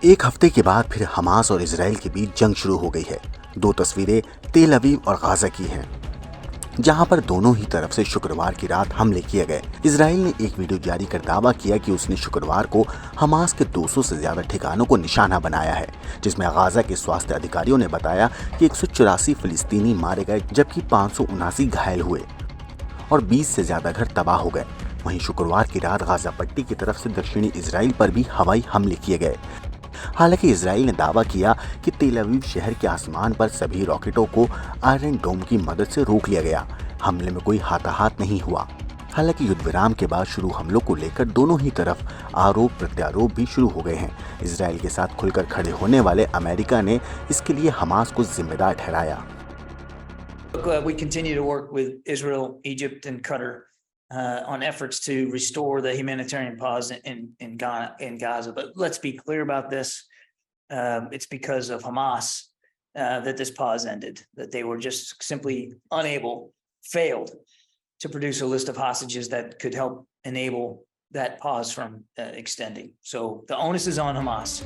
एक हफ्ते के बाद फिर हमास और इजराइल के बीच जंग शुरू हो गई है। दो तस्वीरें तेल अवीव और गाजा की हैं, जहां पर दोनों ही तरफ से शुक्रवार की रात हमले किए गए। इजराइल ने एक वीडियो जारी कर दावा किया कि उसने शुक्रवार को हमास के 200 से ज्यादा ठिकानों को निशाना बनाया है, जिसमें गाजा के स्वास्थ्य अधिकारियों ने बताया कि 184 फिलिस्तीनी मारे गए, जबकि 579 घायल हुए और 20 से ज्यादा घर तबाह हो गए। वहीं शुक्रवार की रात गाजा पट्टी की तरफ से दक्षिणी इजराइल पर भी हवाई हमले किए गए। हालांकि इजराइल ने दावा किया कि तेल अवीव शहर के आसमान पर सभी रॉकेटों को आयरन डोम की मदद से रोक लिया गया। हमले में कोई हाथाहाथ नहीं हुआ। हालांकि युद्ध विराम के बाद शुरू हमलों को लेकर दोनों ही तरफ आरोप प्रत्यारोप भी शुरू हो गए हैं। इजराइल के साथ खुलकर खड़े होने वाले अमेरिका ने इसके लिए हमास को जिम्मेदार ठहराया। We continue to work with Israel, Egypt, and Qatar on efforts to restore the humanitarian pause in Gaza. But let's be clear about this. It's because of Hamas that this pause ended, that they were just simply failed to produce a list of hostages that could help enable that pause from extending. So the onus is on Hamas.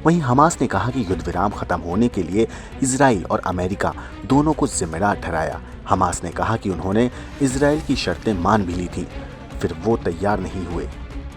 वहीं Hamas ने कहा कि युद्ध विराम खत्म होने के लिए इजराइल और अमेरिका दोनों को जिम्मेदार ठहराया। हमास ने कहा कि उन्होंने इजराइल की शर्तें मान भी ली थी, फिर वो तैयार नहीं हुए।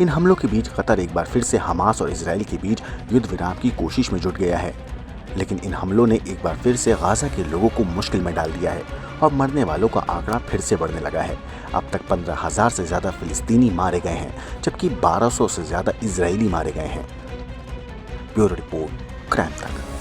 इन हमलों के बीच कतर एक बार फिर से हमास और इजराइल के बीच युद्ध विराम की कोशिश में जुट गया है, लेकिन इन हमलों ने एक बार फिर से गाजा के लोगों को मुश्किल में डाल दिया है और मरने वालों का आंकड़ा फिर से बढ़ने लगा है। अब तक 15,000 से ज्यादा फिलिस्तीनी मारे गए हैं, जबकि 1200 से ज्यादा इजरायली मारे गए हैं। ब्यूरो रिपोर्ट, क्राइम तक।